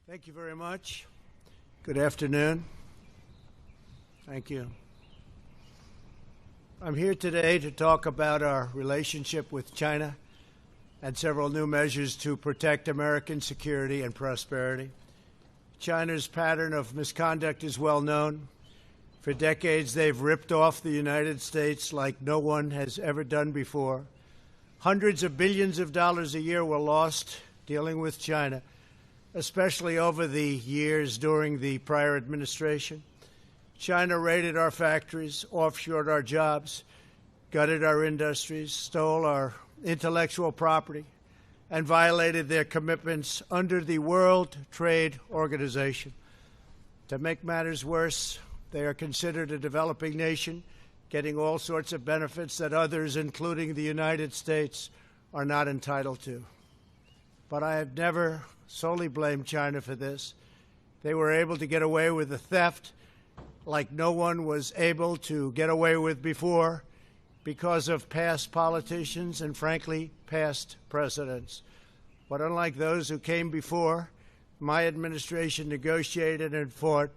Thank you very much. Good afternoon. Thank you. I'm here today to talk about our relationship with China and several new measures to protect American security and prosperity. China's pattern of misconduct is well known. For decades, they've ripped off the United States like no one has ever done before. Hundreds of billions of dollars a year were lost dealing with China, especially over the years during the prior administration. China raided our factories, offshored our jobs, gutted our industries, stole our intellectual property, and violated their commitments under the World Trade Organization. To make matters worse, they are considered a developing nation, getting all sorts of benefits that others, including the United States, are not entitled to. But I have never solely blamed China for this. They were able to get away with the theft like no one was able to get away with before because of past politicians and, frankly, past presidents. But unlike those who came before, my administration negotiated and fought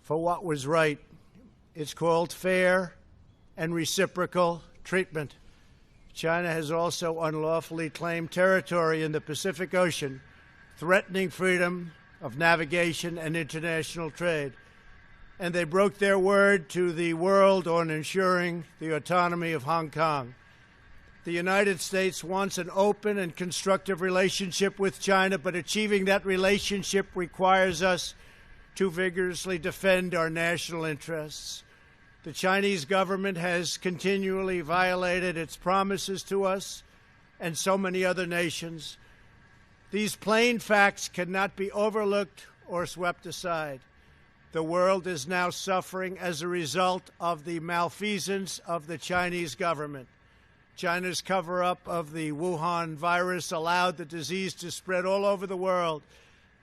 for what was right. It's called fair and reciprocal treatment. China has also unlawfully claimed territory in the Pacific Ocean, threatening freedom of navigation and international trade. And they broke their word to the world on ensuring the autonomy of Hong Kong. The United States wants an open and constructive relationship with China, but achieving that relationship requires us to vigorously defend our national interests. The Chinese government has continually violated its promises to us and so many other nations. These plain facts cannot be overlooked or swept aside. The world is now suffering as a result of the malfeasance of the Chinese government. China's cover-up of the Wuhan virus allowed the disease to spread all over the world,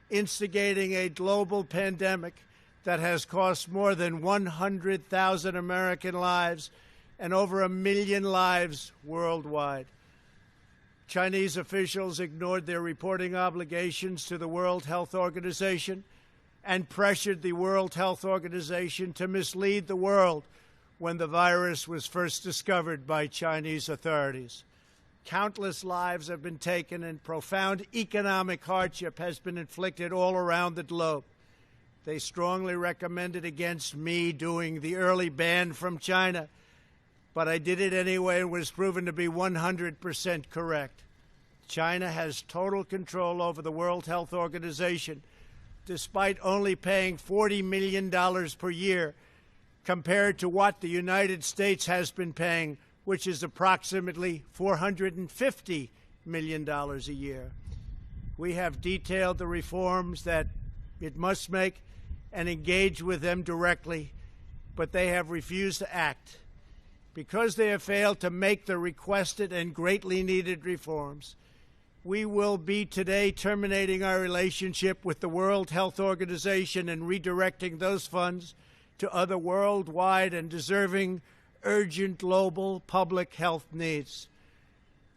instigating a global pandemic that has cost more than 100,000 American lives and over 1 million lives worldwide. Chinese officials ignored their reporting obligations to the World Health Organization and pressured the World Health Organization to mislead the world when the virus was first discovered by Chinese authorities. Countless lives have been taken and profound economic hardship has been inflicted all around the globe. They strongly recommended against me doing the early ban from China, but I did it anyway and was proven to be 100% correct. China has total control over the World Health Organization, despite only paying $40 million per year compared to what the United States has been paying, which is approximately $450 million a year. We have detailed the reforms that it must make and engage with them directly, but they have refused to act. Because they have failed to make the requested and greatly needed reforms, we will be today terminating our relationship with the World Health Organization and redirecting those funds to other worldwide and deserving urgent global public health needs.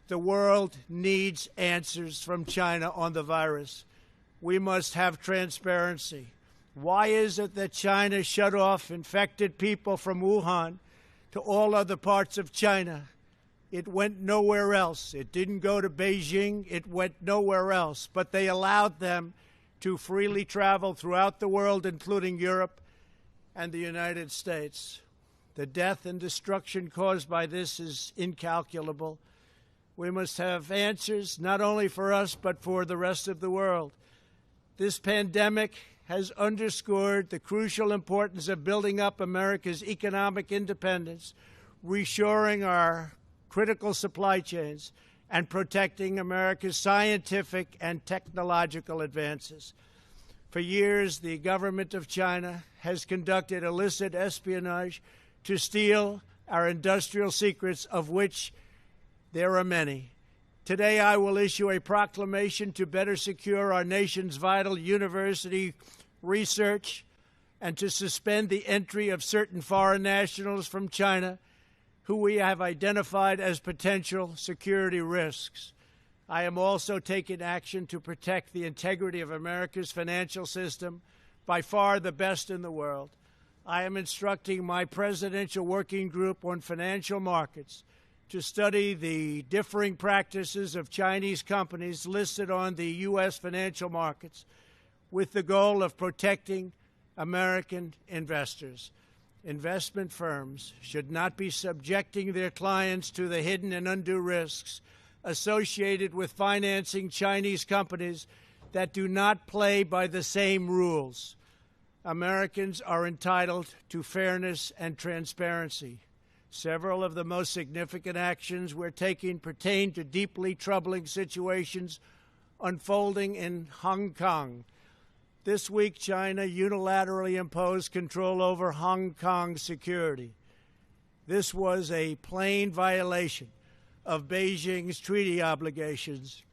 The world needs answers from China on the virus. We must have transparency. Why is it that China shut off infected people from Wuhan to all other parts of China? It went nowhere else. It didn't go to Beijing. It went nowhere else. But they allowed them to freely travel throughout the world, including Europe and the United States. The death and destruction caused by this is incalculable. We must have answers, not only for us, but for the rest of the world. This pandemic has underscored the crucial importance of building up America's economic independence, reshoring our critical supply chains, and protecting America's scientific and technological advances. For years, the government of China has conducted illicit espionage to steal our industrial secrets, of which there are many. Today, I will issue a proclamation to better secure our nation's vital university research and to suspend the entry of certain foreign nationals from China who we have identified as potential security risks. I am also taking action to protect the integrity of America's financial system, by far the best in the world. I am instructing my presidential working group on financial markets to study the differing practices of Chinese companies listed on the U.S. financial markets with the goal of protecting American investors. Investment firms should not be subjecting their clients to the hidden and undue risks associated with financing Chinese companies that do not play by the same rules. Americans are entitled to fairness and transparency. Several of the most significant actions we're taking pertain to deeply troubling situations unfolding in Hong Kong. This week, China unilaterally imposed control over Hong Kong's security. This was a plain violation of Beijing's treaty obligations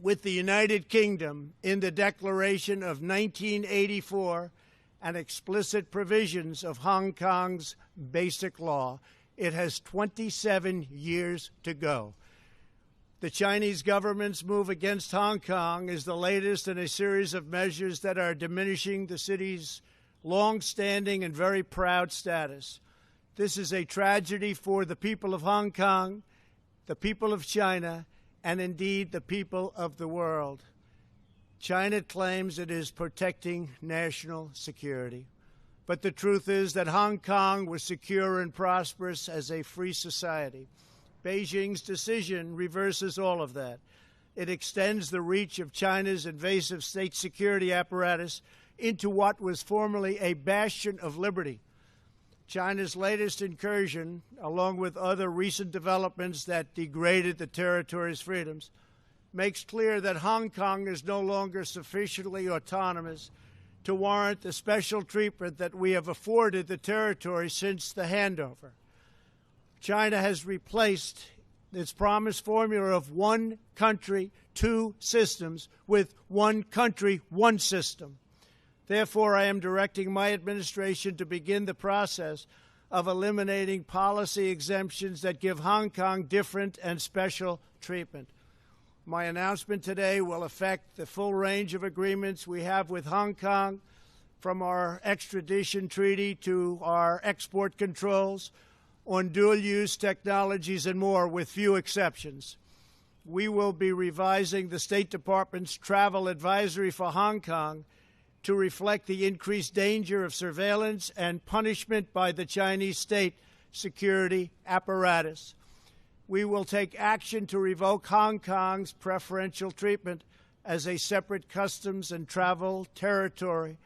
with the United Kingdom in the Declaration of 1984 and explicit provisions of Hong Kong's Basic Law. It has 27 years to go. The Chinese government's move against Hong Kong is the latest in a series of measures that are diminishing the city's long-standing and very proud status. This is a tragedy for the people of Hong Kong, the people of China, and indeed the people of the world. China claims it is protecting national security. But the truth is that Hong Kong was secure and prosperous as a free society. Beijing's decision reverses all of that. It extends the reach of China's invasive state security apparatus into what was formerly a bastion of liberty. China's latest incursion, along with other recent developments that degraded the territory's freedoms, makes clear that Hong Kong is no longer sufficiently autonomous to warrant the special treatment that we have afforded the territory since the handover. China has replaced its promised formula of one country, two systems with one country, one system. Therefore, I am directing my administration to begin the process of eliminating policy exemptions that give Hong Kong different and special treatment. My announcement today will affect the full range of agreements we have with Hong Kong, from our extradition treaty to our export controls on dual-use technologies and more, with few exceptions. We will be revising the State Department's travel advisory for Hong Kong to reflect the increased danger of surveillance and punishment by the Chinese state security apparatus. We will take action to revoke Hong Kong's preferential treatment as a separate customs and travel territory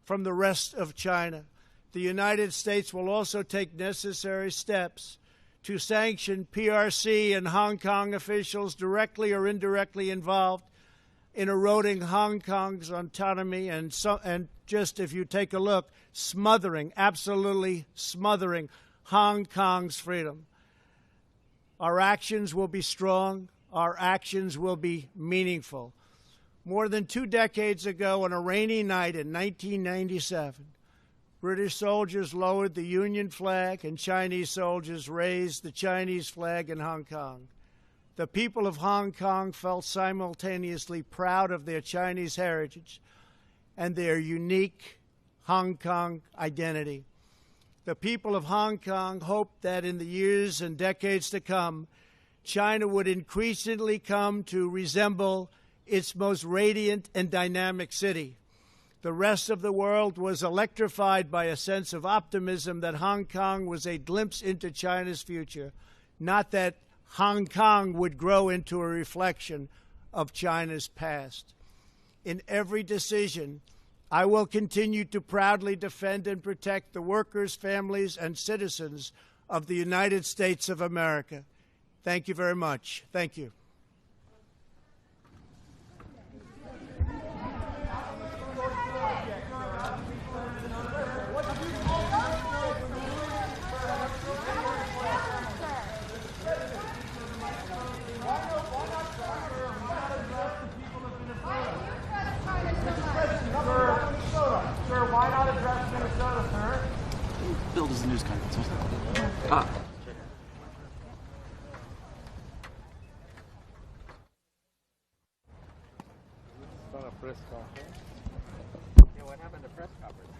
from the rest of China. The United States will also take necessary steps to sanction PRC and Hong Kong officials directly or indirectly involved in eroding Hong Kong's autonomy and just, if you take a look, absolutely smothering Hong Kong's freedom. Our actions will be strong. Our actions will be meaningful. More than 2 decades ago, on a rainy night in 1997, British soldiers lowered the Union flag and Chinese soldiers raised the Chinese flag in Hong Kong. The people of Hong Kong felt simultaneously proud of their Chinese heritage and their unique Hong Kong identity. The people of Hong Kong hoped that in the years and decades to come, China would increasingly come to resemble its most radiant and dynamic city. The rest of the world was electrified by a sense of optimism that Hong Kong was a glimpse into China's future, not that Hong Kong would grow into a reflection of China's past. In every decision, I will continue to proudly defend and protect the workers, families, and citizens of the United States of America. Thank you very much. Thank you. Why not address Minnesota, sir? Bill does the news conference. Press conference. Yeah, what happened to press conference?